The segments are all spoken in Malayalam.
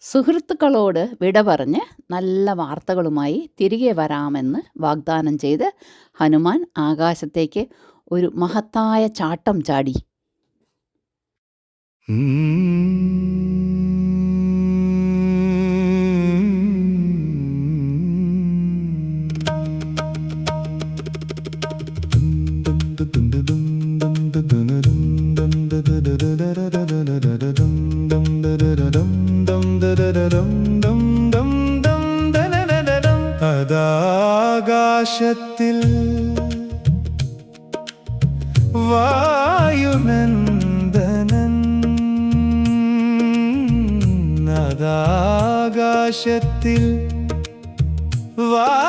സുഹൃത്തുക്കളോട് വിട പറഞ്ഞ് നല്ല വാർത്തകളുമായി തിരികെ വരാമെന്ന് വാഗ്ദാനം ചെയ്ത് ഹനുമാൻ ആകാശത്തേക്ക് ഒരു മഹത്തായ ചാട്ടം ചാടി. അതാകാശത്തിൽ വായുനന്ദനൻ, അതാകാശത്തിൽ വായുനന്ദനൻ,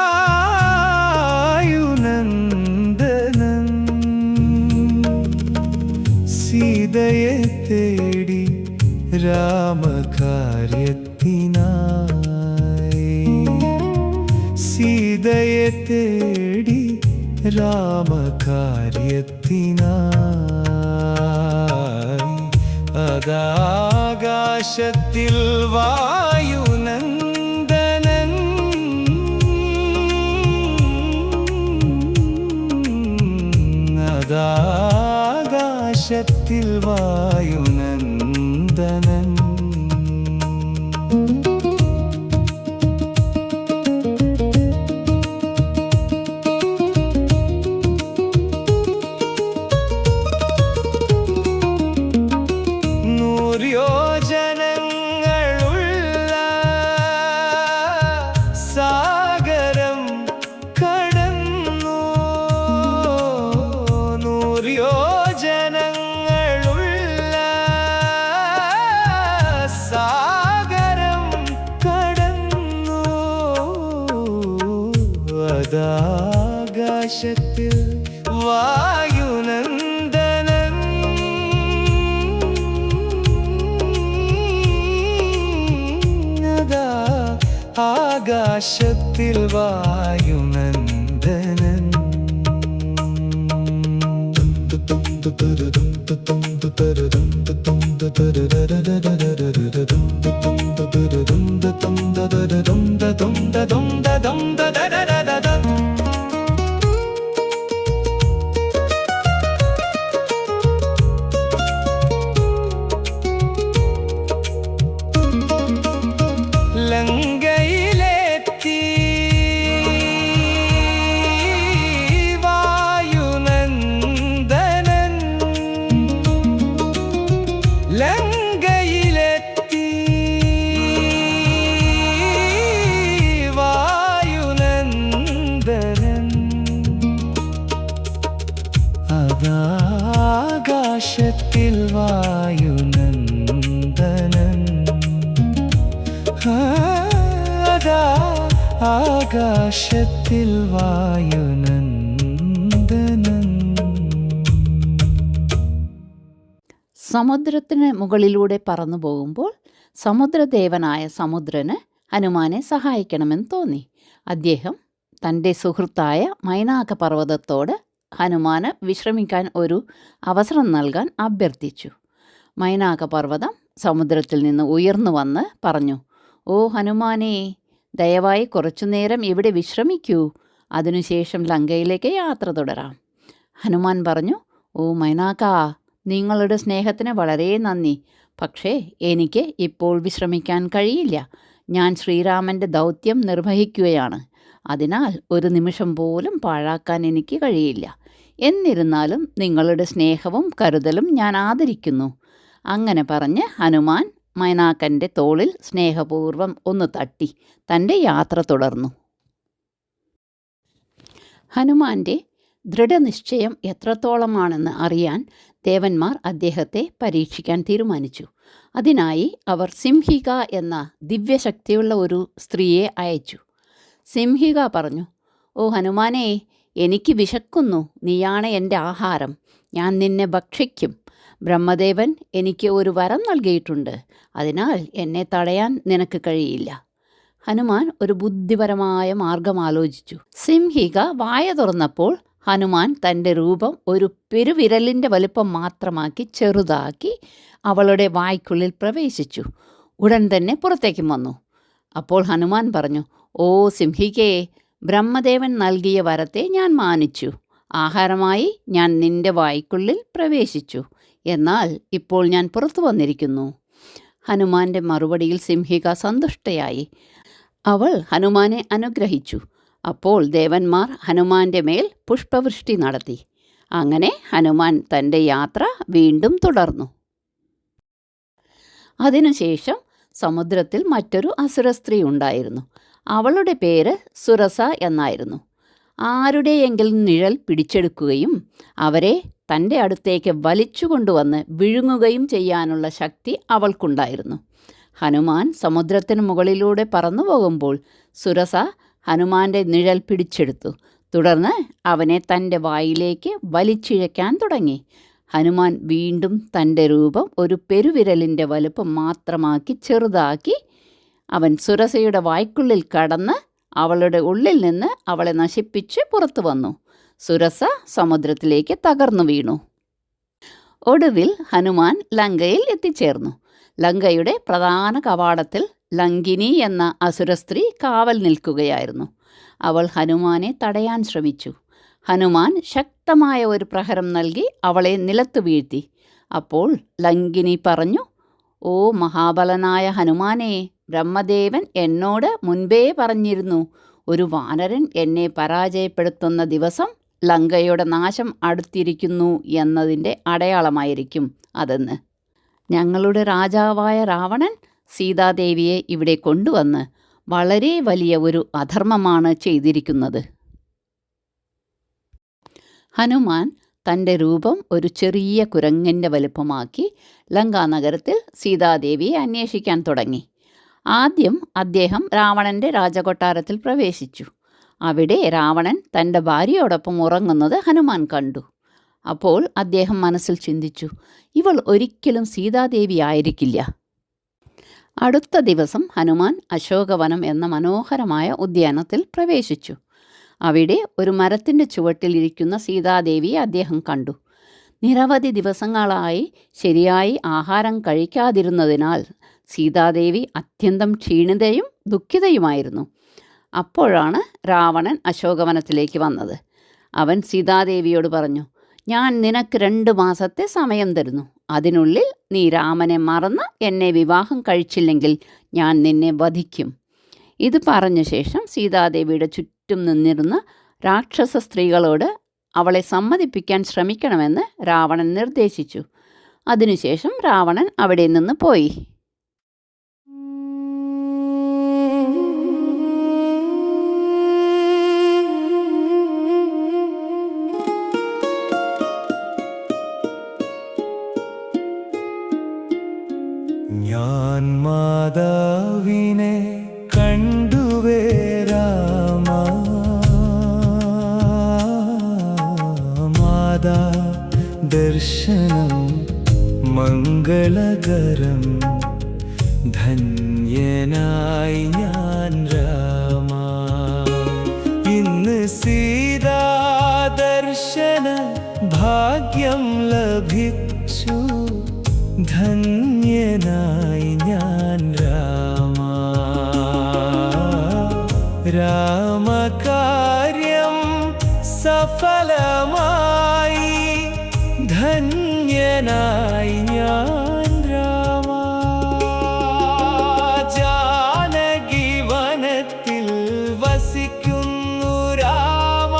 സീതയെ തേടി രാമകാര്യത്തിനായി, സീതയെ തേടി രാമകാര്യത്തിനായി, അതാകാശത്തിൽ വായുനന്ദനൻ, അതാകാശത്തിൽ വായുനന്ദനൻ. യോജനങ്ങളുള്ള സാഗരം കടന്നു, 100 യോജനങ്ങളുള്ള സാഗരം കടന്നു, അതാകാശത്തിൽ വായുനന്ദനൻ, ആകാശത്തിൽ വായുനന്ദനൻ. ലങ്കയിലെത്തി വായുനന്ദനൻ, ലങ്കയിലെത്തി വായുനന്ദനൻ, അതാകാശത്തിൽ വായുനന്ദനൻ, ആകാശത്തിൽ വായുനന്ദനൻ. സമുദ്രത്തിന് മുകളിലൂടെ പറന്നു പോകുമ്പോൾ സമുദ്രദേവനായ സമുദ്രന് ഹനുമാനെ സഹായിക്കണമെന്ന് തോന്നി. അദ്ദേഹം തൻ്റെ സുഹൃത്തായ മൈനാക പർവ്വതത്തോട് ഹനുമാന് വിശ്രമിക്കാൻ ഒരു അവസരം നൽകാൻ അഭ്യർത്ഥിച്ചു. മൈനാക പർവ്വതം സമുദ്രത്തിൽ നിന്ന് ഉയർന്നു വന്ന് പറഞ്ഞു, "ഓ ഹനുമാനേ, ദയവായി കുറച്ചുനേരം ഇവിടെ വിശ്രമിക്കൂ, അതിനുശേഷം ലങ്കയിലേക്ക് യാത്ര തുടരാം." ഹനുമാൻ പറഞ്ഞു, "ഓ മൈനാക, നിങ്ങളുടെ സ്നേഹത്തിന് വളരെ നന്ദി. പക്ഷേ എനിക്ക് ഇപ്പോൾ വിശ്രമിക്കാൻ കഴിയില്ല. ഞാൻ ശ്രീരാമൻ്റെ ദൗത്യം നിർവഹിക്കുകയാണ്. അതിനാൽ ഒരു നിമിഷം പോലും പാഴാക്കാൻ എനിക്ക് കഴിയില്ല. എന്നിരുന്നാലും നിങ്ങളുടെ സ്നേഹവും കരുതലും ഞാൻ ആദരിക്കുന്നു." അങ്ങനെ പറഞ്ഞ് ഹനുമാൻ മൈനാക്കൻ്റെ തോളിൽ സ്നേഹപൂർവ്വം ഒന്ന് തട്ടി തൻ്റെ യാത്ര തുടർന്നു. ഹനുമാൻ്റെ ദൃഢനിശ്ചയം എത്രത്തോളമാണെന്ന് അറിയാൻ ദേവന്മാർ അദ്ദേഹത്തെ പരീക്ഷിക്കാൻ തീരുമാനിച്ചു. അതിനായി അവർ സിംഹിക എന്ന ദിവ്യശക്തിയുള്ള ഒരു സ്ത്രീയെ അയച്ചു. സിംഹിക പറഞ്ഞു, "ഓ ഹനുമാനേ, എനിക്ക് വിശക്കുന്നു. നീയാണ് എൻ്റെ ആഹാരം. ഞാൻ നിന്നെ ഭക്ഷിക്കും. ബ്രഹ്മദേവൻ എനിക്ക് ഒരു വരം നൽകിയിട്ടുണ്ട്. അതിനാൽ എന്നെ തടയാൻ നിനക്ക് കഴിയില്ല." ഹനുമാൻ ഒരു ബുദ്ധിപരമായ മാർഗം ആലോചിച്ചു. സിംഹിക വായ തുറന്നപ്പോൾ ഹനുമാൻ തൻ്റെ രൂപം ഒരു പെരുവിരലിൻ്റെ വലുപ്പം മാത്രമാക്കി ചെറുതാക്കി അവളുടെ വായ്ക്കുള്ളിൽ പ്രവേശിച്ചു. ഉടൻ തന്നെ പുറത്തേക്കും വന്നു. അപ്പോൾ ഹനുമാൻ പറഞ്ഞു, ഓ സിംഹികേ, ബ്രഹ്മദേവൻ നൽകിയ വരത്തെ ഞാൻ മാനിച്ചു. ആഹാരമായി ഞാൻ നിന്റെ വായ്ക്കുള്ളിൽ പ്രവേശിച്ചു. എന്നാൽ ഇപ്പോൾ ഞാൻ പുറത്തു വന്നിരിക്കുന്നു. ഹനുമാന്റെ മറുപടിയിൽ സിംഹിക സന്തുഷ്ടയായി. അവൾ ഹനുമാനെ അനുഗ്രഹിച്ചു. അപ്പോൾ ദേവന്മാർ ഹനുമാന്റെ മേൽ പുഷ്പവൃഷ്ടി നടത്തി. അങ്ങനെ ഹനുമാൻ തൻ്റെ യാത്ര വീണ്ടും തുടർന്നു. അതിനുശേഷം സമുദ്രത്തിൽ മറ്റൊരു അസുര സ്ത്രീ ഉണ്ടായിരുന്നു. അവളുടെ പേര് സുരസ എന്നായിരുന്നു. ആരുടെയെങ്കിലും നിഴൽ പിടിച്ചെടുക്കുകയും അവരെ തൻ്റെ അടുത്തേക്ക് വലിച്ചുകൊണ്ടുവന്ന് വിഴുങ്ങുകയും ചെയ്യാനുള്ള ശക്തി അവൾക്കുണ്ടായിരുന്നു. ഹനുമാൻ സമുദ്രത്തിന് മുകളിലൂടെ പറന്നു പോകുമ്പോൾ സുരസ ഹനുമാന്റെ നിഴൽ പിടിച്ചെടുത്തു. തുടർന്ന് അവനെ തൻ്റെ വായിലേക്ക് വലിച്ചിഴയ്ക്കാൻ തുടങ്ങി. ഹനുമാൻ വീണ്ടും തൻ്റെ രൂപം ഒരു പെരുവിരലിൻ്റെ വലുപ്പം മാത്രമാക്കി ചെറുതാക്കി അവൻ സുരസയുടെ വായ്ക്കുള്ളിൽ കടന്ന് അവളുടെ ഉള്ളിൽ നിന്ന് അവളെ നശിപ്പിച്ച് പുറത്തു വന്നു. സുരസ സമുദ്രത്തിലേക്ക് തകർന്നു വീണു. ഒടുവിൽ ഹനുമാൻ ലങ്കയിൽ എത്തിച്ചേർന്നു. ലങ്കയുടെ പ്രധാന കവാടത്തിൽ ലങ്കിനി എന്ന അസുരസ്ത്രീ കാവൽ നിൽക്കുകയായിരുന്നു. അവൾ ഹനുമാനെ തടയാൻ ശ്രമിച്ചു. ഹനുമാൻ ശക്തമായ ഒരു പ്രഹരം നൽകി അവളെ നിലത്തു വീഴ്ത്തി. അപ്പോൾ ലങ്കിനി പറഞ്ഞു, ഓ മഹാബലനായ ഹനുമാനേ, ബ്രഹ്മദേവൻ എന്നോട് മുൻപേ പറഞ്ഞിരുന്നു, ഒരു വാനരൻ എന്നെ പരാജയപ്പെടുത്തുന്ന ദിവസം ലങ്കയുടെ നാശം അടുത്തിരിക്കുന്നു എന്നതിൻ്റെ അടയാളമായിരിക്കും അതെന്ന്. ഞങ്ങളുടെ രാജാവായ രാവണൻ സീതാദേവിയെ ഇവിടെ കൊണ്ടുവന്ന് വളരെ വലിയ ഒരു അധർമ്മമാണ് ചെയ്തിരിക്കുന്നത്. ഹനുമാൻ തൻ്റെ രൂപം ഒരു ചെറിയ കുരങ്ങിൻ്റെ വലുപ്പമാക്കി ലങ്കാനഗരത്തിൽ സീതാദേവിയെ അന്വേഷിക്കാൻ തുടങ്ങി. ആദ്യം അദ്ദേഹം രാവണൻ്റെ രാജകൊട്ടാരത്തിൽ പ്രവേശിച്ചു. അവിടെ രാവണൻ തൻ്റെ ഭാര്യയോടൊപ്പം ഉറങ്ങുന്നത് ഹനുമാൻ കണ്ടു. അപ്പോൾ അദ്ദേഹം മനസ്സിൽ ചിന്തിച്ചു, ഇവൾ ഒരിക്കലും സീതാദേവി ആയിരിക്കില്ല. അടുത്ത ദിവസം ഹനുമാൻ അശോകവനം എന്ന മനോഹരമായ ഉദ്യാനത്തിൽ പ്രവേശിച്ചു. അവിടെ ഒരു മരത്തിൻ്റെ ചുവട്ടിലിരിക്കുന്ന സീതാദേവിയെ അദ്ദേഹം കണ്ടു. നിരവധി ദിവസങ്ങളായി ശരിയായി ആഹാരം കഴിക്കാതിരുന്നതിനാൽ സീതാദേവി അത്യന്തം ക്ഷീണിതയും ദുഃഖിതയുമായിരുന്നു. അപ്പോഴാണ് രാവണൻ അശോകവനത്തിലേക്ക് വന്നത്. അവൻ സീതാദേവിയോട് പറഞ്ഞു, ഞാൻ നിനക്ക് 2 മാസത്തെ സമയം തരുന്നു. അതിനുള്ളിൽ നീ രാമനെ മറന്ന് എന്നെ വിവാഹം കഴിച്ചില്ലെങ്കിൽ ഞാൻ നിന്നെ വധിക്കും. ഇത് പറഞ്ഞ ശേഷം സീതാദേവിയുടെ ചുറ്റും നിന്നിരുന്ന രാക്ഷസ സ്ത്രീകളോട് അവളെ സമ്മതിപ്പിക്കാൻ ശ്രമിക്കണമെന്ന് രാവണൻ നിർദ്ദേശിച്ചു. അതിനുശേഷം രാവണൻ അവിടെ നിന്ന് പോയി. ഞാൻ മാതാവിനെ കണ്ടുവേ രാമ, മാതാ ദർശനം മംഗളകരം, ധന്യനായി ഞാൻ രാമ. ഇന്ന് സീതാ ദർശന ഭാഗ്യം ലഭിച്ചു, ധന്യനായി ഞാൻ രാമ. രാമകാര്യം സഫലമായി, ധന്യനായി ഞാൻ രാമ. ജാനകി വനത്തിൽ വസിക്കുന്നു രാമ,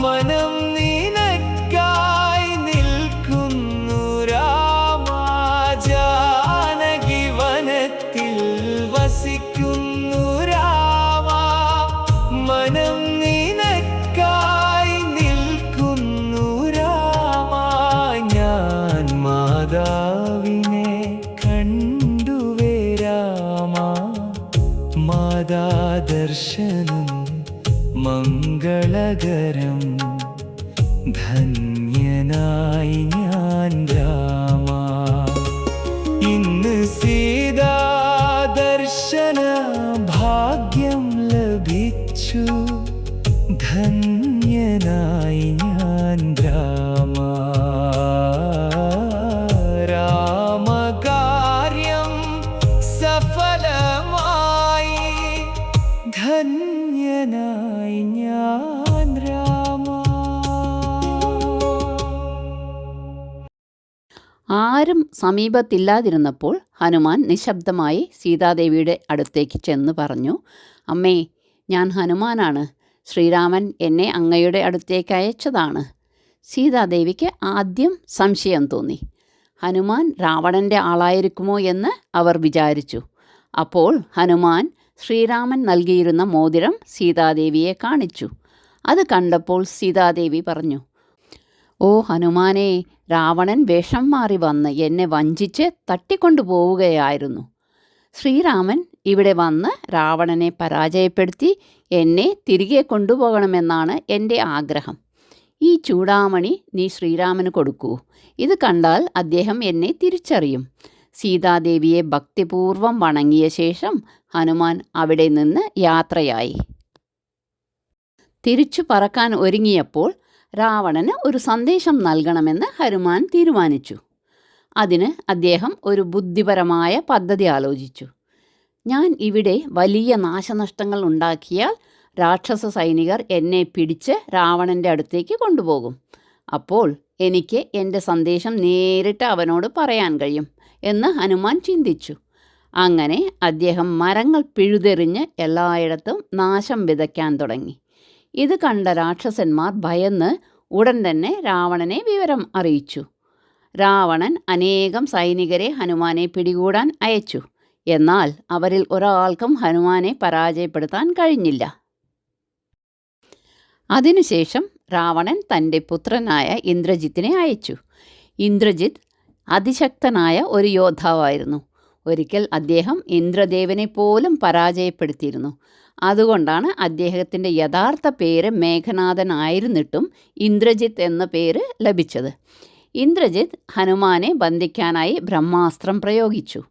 മനം നിനക്കായി നിൽക്കുന്നു രാമ. ജാനകി വനത്തിൽ വസിക്കുന്നു രാമ, മനം നിനക്കായി നിൽക്കുന്നു രാമ. ഞാൻ മാതാവിനെ കണ്ടുവേ രാമ, മാതാ ദർശനം മംഗളകരം, ധന്യനായി ഞാൻ രാമ. ഇന്ന് സീതാ ദർശന ഭാഗ്യം ലഭിച്ചു, ധന്യനായി ഞാൻ രാമ. രാമകാര്യം ഫലമായി ധന്യനായി ഞാൻ രാമ. ആരും സമീപത്തില്ലാതിരുന്നപ്പോൾ ഹനുമാൻ നിശബ്ദമായി സീതാദേവിയുടെ അടുത്തേക്ക് ചെന്ന് പറഞ്ഞു, അമ്മേ, ഞാൻ ഹനുമാനാണ്. ശ്രീരാമൻ എന്നെ അങ്ങയുടെ അടുത്തേക്ക് അയച്ചതാണ്. സീതാദേവിക്ക് ആദ്യം സംശയം തോന്നി. ഹനുമാൻ രാവണൻ്റെ ആളായിരിക്കുമോ എന്ന് അവർ വിചാരിച്ചു. അപ്പോൾ ഹനുമാൻ ശ്രീരാമൻ നൽകിയിരുന്ന മോതിരം സീതാദേവിയെ കാണിച്ചു. അത് കണ്ടപ്പോൾ സീതാദേവി പറഞ്ഞു, ഓ ഹനുമാനേ, രാവണൻ വേഷം മാറി വന്ന് എന്നെ വഞ്ചിച്ച് തട്ടിക്കൊണ്ടുപോവുകയായിരുന്നു. ശ്രീരാമൻ ഇവിടെ വന്ന് രാവണനെ പരാജയപ്പെടുത്തി എന്നെ തിരികെ കൊണ്ടുപോകണമെന്നാണ് എൻ്റെ ആഗ്രഹം. ഈ ചൂടാമണി നീ ശ്രീരാമന് കൊടുക്കൂ. ഇത് കണ്ടാൽ അദ്ദേഹം എന്നെ തിരിച്ചറിയും. സീതാദേവിയെ ഭക്തിപൂർവം വണങ്ങിയ ശേഷം ഹനുമാൻ അവിടെ നിന്ന് യാത്രയായി. തിരിച്ചു പറക്കാൻ ഒരുങ്ങിയപ്പോൾ രാവണന് ഒരു സന്ദേശം നൽകണമെന്ന് ഹനുമാൻ തീരുമാനിച്ചു. അതിന് അദ്ദേഹം ഒരു ബുദ്ധിപരമായ പദ്ധതി ആലോചിച്ചു. ഞാൻ ഇവിടെ വലിയ നാശനഷ്ടങ്ങൾ ഉണ്ടാക്കിയാൽ രാക്ഷസ സൈനികർ എന്നെ പിടിച്ച് രാവണൻ്റെ അടുത്തേക്ക് കൊണ്ടുപോകും. അപ്പോൾ എനിക്ക് എൻ്റെ സന്ദേശം നേരിട്ട് അവനോട് പറയാൻ കഴിയും എന്ന് ഹനുമാൻ ചിന്തിച്ചു. അങ്ങനെ അദ്ദേഹം മരങ്ങൾ പിഴുതെറിഞ്ഞ് എല്ലായിടത്തും നാശം വിതയ്ക്കാൻ തുടങ്ങി. ഇത് കണ്ട രാക്ഷസന്മാർ ഭയന്ന് ഉടൻ തന്നെ രാവണനെ വിവരം അറിയിച്ചു. രാവണൻ അനേകം സൈനികരെ ഹനുമാനെ പിടികൂടാൻ അയച്ചു. എന്നാൽ അവരിൽ ഒരാൾക്കും ഹനുമാനെ പരാജയപ്പെടുത്താൻ കഴിഞ്ഞില്ല. അതിനുശേഷം രാവണൻ തൻ്റെ പുത്രനായ ഇന്ദ്രജിത്തിനെ അയച്ചു. ഇന്ദ്രജിത്ത് അതിശക്തനായ ഒരു യോദ്ധാവായിരുന്നു. ഒരിക്കൽ അദ്ദേഹം ഇന്ദ്രദേവനെ പോലും പരാജയപ്പെടുത്തിയിരുന്നു. അതുകൊണ്ടാണ് അദ്ദേഹത്തിൻ്റെ യഥാർത്ഥ പേര് മേഘനാഥനായിരുന്നിട്ടും ഇന്ദ്രജിത്ത് എന്ന പേര് ലഭിച്ചത്. ഇന്ദ്രജിത്ത് ഹനുമാനെ ബന്ധിക്കാനായി ബ്രഹ്മാസ്ത്രം പ്രയോഗിച്ചു.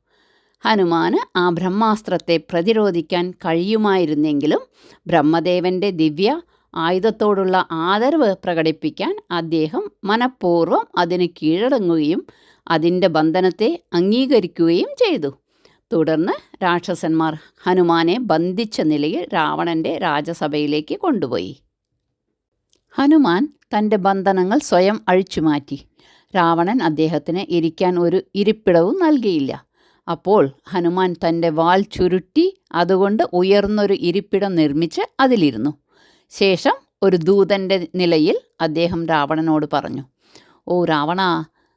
ഹനുമാന് ആ ബ്രഹ്മാസ്ത്രത്തെ പ്രതിരോധിക്കാൻ കഴിയുമായിരുന്നെങ്കിലും ബ്രഹ്മദേവൻ്റെ ദിവ്യ ആയുധത്തോടുള്ള ആദരവ് പ്രകടിപ്പിക്കാൻ അദ്ദേഹം മനഃപൂർവ്വം അതിന് കീഴടങ്ങുകയും അതിൻ്റെ ബന്ധനത്തെ അംഗീകരിക്കുകയും ചെയ്തു. തുടർന്ന് രാക്ഷസന്മാർ ഹനുമാനെ ബന്ധിച്ച നിലയിൽ രാവണൻ്റെ രാജസഭയിലേക്ക് കൊണ്ടുപോയി. ഹനുമാൻ തൻ്റെ ബന്ധനങ്ങൾ സ്വയം അഴിച്ചുമാറ്റി. രാവണൻ അദ്ദേഹത്തിന് ഇരിക്കാൻ ഒരു ഇരിപ്പിടവും നൽകിയില്ല. അപ്പോൾ ഹനുമാൻ തൻ്റെ വാൾ ചുരുട്ടി അതുകൊണ്ട് ഉയർന്നൊരു ഇരിപ്പിടം നിർമ്മിച്ച് അതിലിരുന്നു. ശേഷം ഒരു ദൂതൻ്റെ നിലയിൽ അദ്ദേഹം രാവണനോട് പറഞ്ഞു, ഓ രാവണ,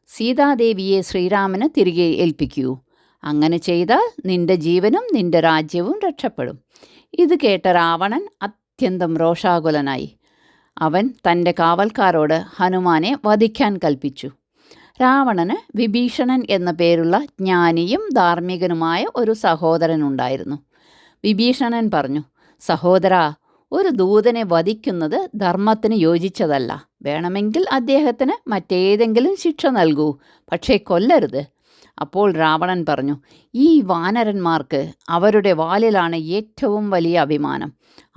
സീതാദേവിയെ ശ്രീരാമന് തിരികെ ഏൽപ്പിക്കൂ. അങ്ങനെ ചെയ്താൽ നിന്റെ ജീവനും നിന്റെ രാജ്യവും രക്ഷപ്പെടും. ഇത് കേട്ട രാവണൻ അത്യന്തം രോഷാകുലനായി. അവൻ തൻ്റെ കാവൽക്കാരോട് ഹനുമാനെ വധിക്കാൻ കൽപ്പിച്ചു. രാവണന് വിഭീഷണൻ എന്ന പേരുള്ള ജ്ഞാനിയും ധാർമ്മികനുമായ ഒരു സഹോദരനുണ്ടായിരുന്നു. വിഭീഷണൻ പറഞ്ഞു, സഹോദരാ, ഒരു ദൂതനെ വധിക്കുന്നത് ധർമ്മത്തിന് യോജിച്ചതല്ല. വേണമെങ്കിൽ അദ്ദേഹത്തിന് മറ്റേതെങ്കിലും ശിക്ഷ നൽകൂ, പക്ഷേ കൊല്ലരുത്. അപ്പോൾ രാവണൻ പറഞ്ഞു, ഈ വാനരന്മാർക്ക് അവരുടെ വാലിലാണ് ഏറ്റവും വലിയ അഭിമാനം.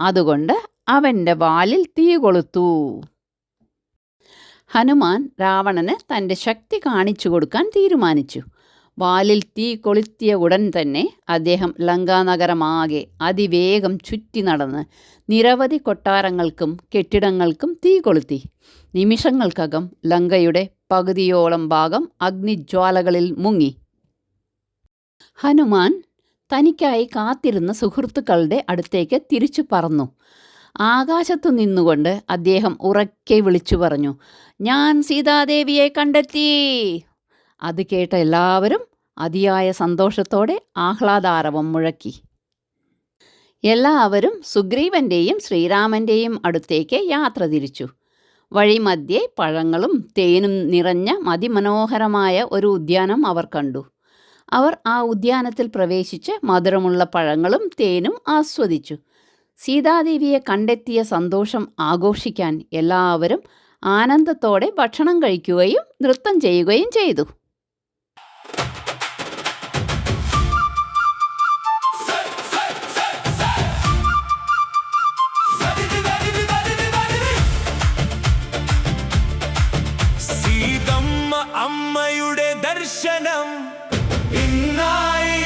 അതുകൊണ്ട് അവൻ്റെ വാലിൽ തീ കൊളുത്തൂ. ഹനുമാൻ രാവണന് തൻ്റെ ശക്തി കാണിച്ചു കൊടുക്കാൻ തീരുമാനിച്ചു. വാലിൽ തീ കൊളുത്തിയ ഉടൻ തന്നെ അദ്ദേഹം ലങ്കാനഗരമാകെ അതിവേഗം ചുറ്റി നടന്ന് നിരവധി കൊട്ടാരങ്ങൾക്കും കെട്ടിടങ്ങൾക്കും തീ കൊളുത്തി. നിമിഷങ്ങൾക്കകം ലങ്കയുടെ പകുതിയോളം ഭാഗം അഗ്നിജ്വാലകളിൽ മുങ്ങി. ഹനുമാൻ തനിക്കായി കാത്തിരുന്ന സുഹൃത്തുക്കളുടെ അടുത്തേക്ക് തിരിച്ചു പറന്നു. ആകാശത്തു നിന്നുകൊണ്ട് അദ്ദേഹം ഉറക്കെ വിളിച്ചു പറഞ്ഞു, ഞാൻ സീതാദേവിയെ കണ്ടെത്തി. അത് കേട്ട എല്ലാവരും അതിയായ സന്തോഷത്തോടെ ആഹ്ലാദാരവം മുഴക്കി. എല്ലാവരും സുഗ്രീവൻ്റെയും ശ്രീരാമൻ്റെയും അടുത്തേക്ക് യാത്ര തിരിച്ചു. വഴിമധ്യേ പഴങ്ങളും തേനും നിറഞ്ഞ അതിമനോഹരമായ ഒരു ഉദ്യാനം അവർ കണ്ടു. അവർ ആ ഉദ്യാനത്തിൽ പ്രവേശിച്ച് മധുരമുള്ള പഴങ്ങളും തേനും ആസ്വദിച്ചു. സീതാദേവിയെ കണ്ടെത്തിയ സന്തോഷം ആഘോഷിക്കാൻ എല്ലാവരും ആനന്ദത്തോടെ ഭക്ഷണം കഴിക്കുകയും നൃത്തം ചെയ്യുകയും ചെയ്തു. അമ്മയുടെ ദർശനം ഇന്നായി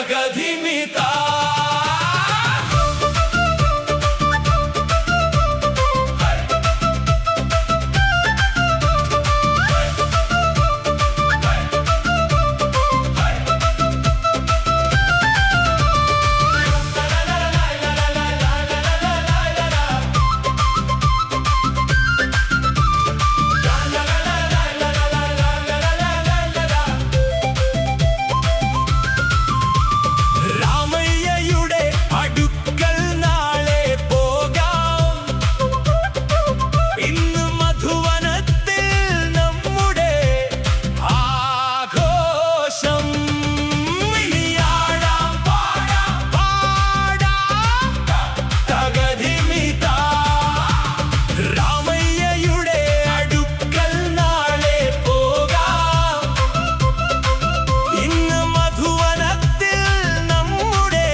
തകധിമിതാ. രാമയ്യയുടെ അടുക്കൽ നാളെ പോകാം. ഇന്ന് മധുവനത്തിൽ നമ്മുടെ ആഘോഷം. ഇനിയാടാം പാടാം പാടാം തകധിമിതാ. രാമയ്യയുടെ അടുക്കൽ നാളെ പോകാം. ഇന്ന് മധുവനത്തിൽ നമ്മുടെ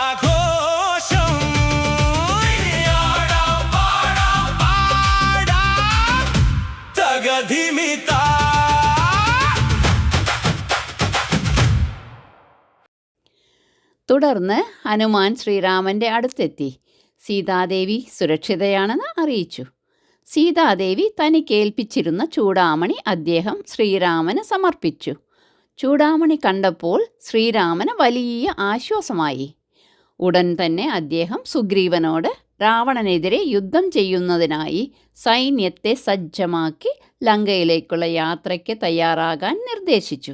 ആഘോഷം. ഇനിയാടാം പാടാം പാടാം തകധിമിതാ. തുടർന്ന് ഹനുമാൻ ശ്രീരാമൻ്റെ അടുത്തെത്തി സീതാദേവി സുരക്ഷിതയാണെന്ന് അറിയിച്ചു. സീതാദേവി തനിക്കേൽപ്പിച്ചിരുന്ന ചൂടാമണി അദ്ദേഹം ശ്രീരാമന് സമർപ്പിച്ചു. ചൂടാമണി കണ്ടപ്പോൾ ശ്രീരാമന് വലിയ ആശ്വാസമായി. ഉടൻ തന്നെ അദ്ദേഹം സുഗ്രീവനോട് രാവണനെതിരെ യുദ്ധം ചെയ്യുന്നതിനായി സൈന്യത്തെ സജ്ജമാക്കി ലങ്കയിലേക്കുള്ള യാത്രയ്ക്ക് തയ്യാറാകാൻ നിർദ്ദേശിച്ചു.